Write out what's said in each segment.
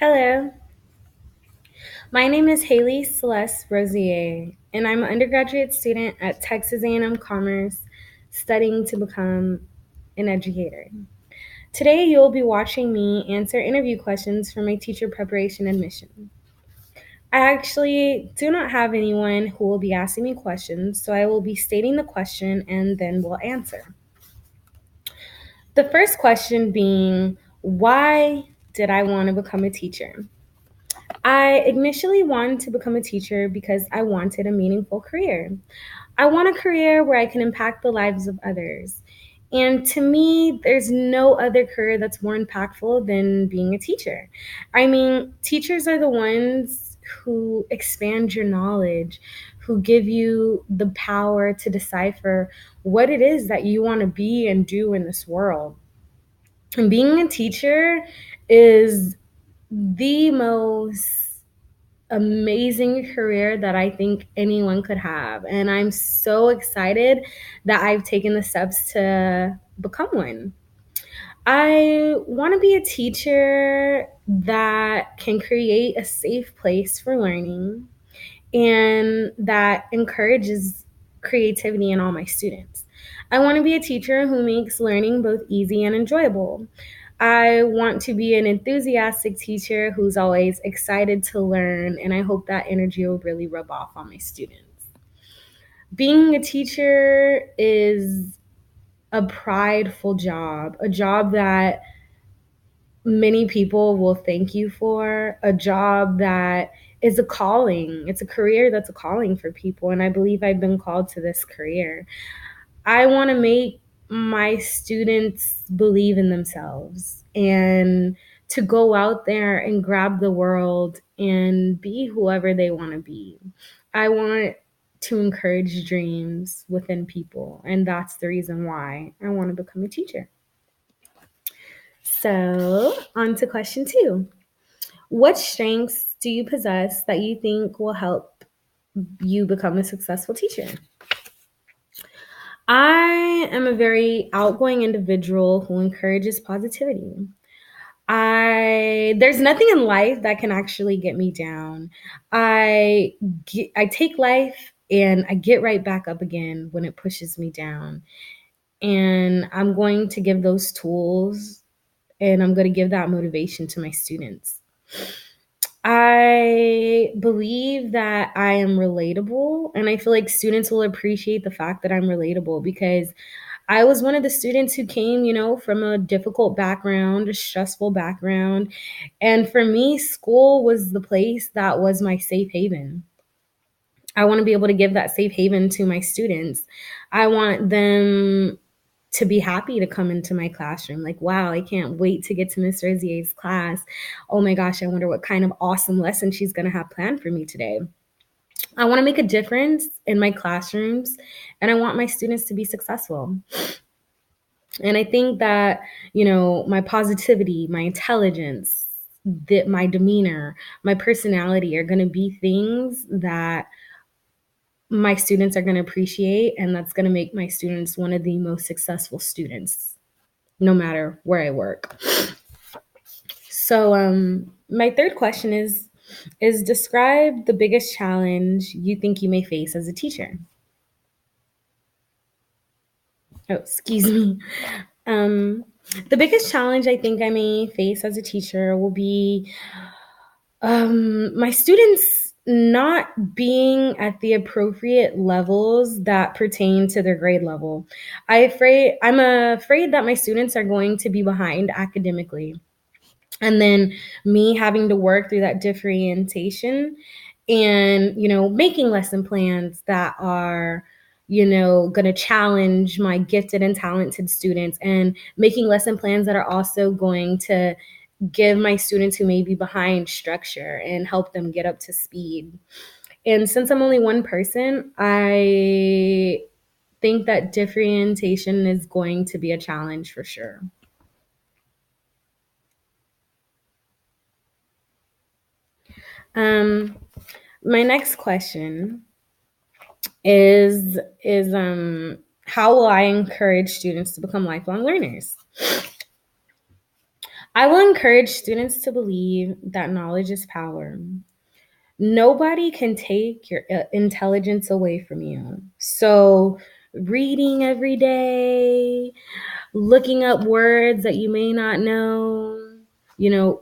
Hello, my name is Haley Celeste Rosier, and I'm an undergraduate student at Texas A&M Commerce studying to become an educator. Today, you'll be watching me answer interview questions for my teacher preparation admission. I actually do not have anyone who will be asking me questions, so I will be stating the question and then we'll answer. The first question being, why did I want to become a teacher? I initially wanted to become a teacher because I wanted a meaningful career. I want a career where I can impact the lives of others. And to me, there's no other career that's more impactful than being a teacher. I mean, teachers are the ones who expand your knowledge, who give you the power to decipher what it is that you want to be and do in this world. And being a teacher is the most amazing career that I think anyone could have. And I'm so excited that I've taken the steps to become one. I want to be a teacher that can create a safe place for learning and that encourages creativity in all my students. I want to be a teacher who makes learning both easy and enjoyable. I want to be an enthusiastic teacher who's always excited to learn, and I hope that energy will really rub off on my students. Being a teacher is a prideful job, a job that many people will thank you for, a job that is a calling. It's a career that's a calling for people, and I believe I've been called to this career. I want to make my students believe in themselves and to go out there and grab the world and be whoever they want to be. I want to encourage dreams within people, and that's the reason why I want to become a teacher. So, on to question two. What strengths do you possess that you think will help you become a successful teacher? I am a very outgoing individual who encourages positivity. I There's nothing in life that can actually get me down. I take life and I get right back up again when it pushes me down. And I'm going to give those tools and I'm going to give that motivation to my students. I believe that I am relatable, and I feel like students will appreciate the fact that I'm relatable because I was one of the students who came, from a difficult background, a stressful background. And for me, school was the place that was my safe haven. I want to be able to give that safe haven to my students. I want them to be happy to come into my classroom. Like, wow, I can't wait to get to Miss Rosier's class. Oh my gosh, I wonder what kind of awesome lesson she's going to have planned for me today. I want to make a difference in my classrooms and I want my students to be successful. And I think that, my positivity, my intelligence, that my demeanor, my personality are going to be things that my students are going to appreciate, and that's going to make my students one of the most successful students no matter where I work. So my third question is describe the biggest challenge you think you may face as a teacher. Oh, excuse me. Um, the biggest challenge I think I may face as a teacher will be my students not being at the appropriate levels that pertain to their grade level. I'm afraid that my students are going to be behind academically. And then me having to work through that differentiation and, making lesson plans that are, going to challenge my gifted and talented students, and making lesson plans that are also going to give my students who may be behind structure and help them get up to speed. And since I'm only one person, I think that differentiation is going to be a challenge for sure. Um, my next question is how will I encourage students to become lifelong learners? I will encourage students to believe that knowledge is power. Nobody can take your intelligence away from you. So, reading every day, looking up words that you may not know,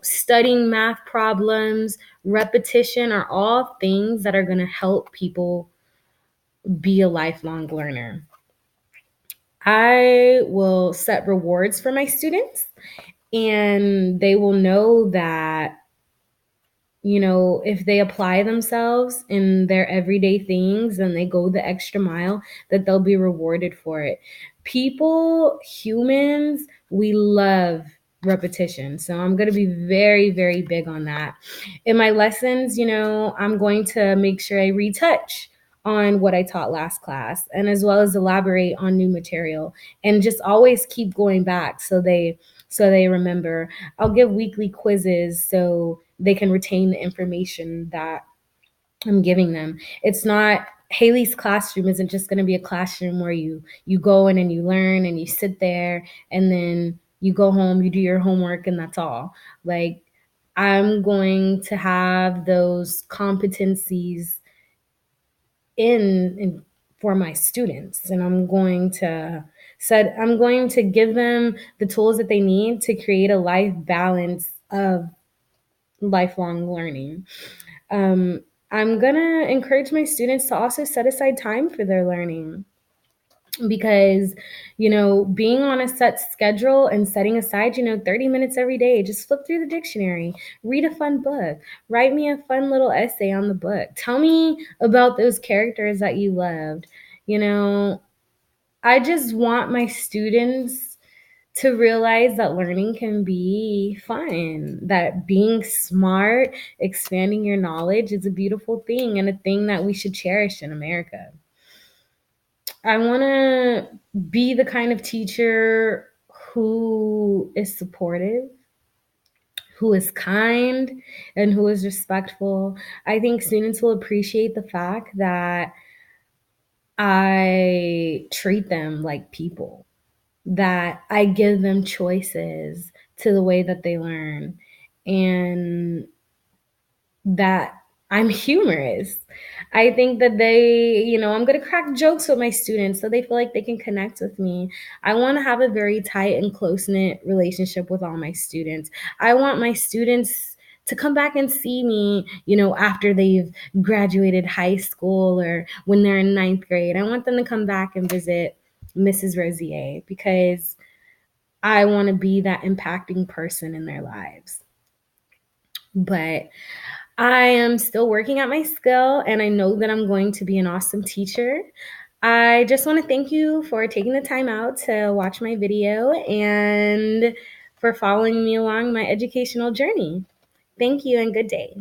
studying math problems, repetition are all things that are going to help people be a lifelong learner. I will set rewards for my students, and they will know that if they apply themselves in their everyday things and they go the extra mile, that they'll be rewarded for it. Humans, we love repetition. So I'm going to be very, very big on that. In my lessons, I'm going to make sure I retouch on what I taught last class, and as well as elaborate on new material, and just always keep going back so they remember. I'll give weekly quizzes so they can retain the information that I'm giving them. It's not Haley's classroom isn't just going to be a classroom where you go in and you learn and you sit there and then you go home, you do your homework, and that's all. Like, I'm going to have those competencies in for my students, and I'm going to give them the tools that they need to create a life balance of lifelong learning. I'm going to encourage my students to also set aside time for their learning, because being on a set schedule and setting aside 30 minutes every day, just flip through the dictionary, read a fun book, write me a fun little essay on the book, tell me about those characters that you loved. I just want my students to realize that learning can be fun, that being smart, expanding your knowledge is a beautiful thing and a thing that we should cherish in America. I want to be the kind of teacher who is supportive, who is kind, and who is respectful. I think students will appreciate the fact that I treat them like people, that I give them choices to the way that they learn, and that I'm humorous. I think that I'm going to crack jokes with my students so they feel like they can connect with me. I want to have a very tight and close knit relationship with all my students. I want my students to come back and see me, after they've graduated high school or when they're in ninth grade. I want them to come back and visit Mrs. Rosier, because I want to be that impacting person in their lives. But I am still working at my skill, and I know that I'm going to be an awesome teacher. I just want to thank you for taking the time out to watch my video and for following me along my educational journey. Thank you and good day.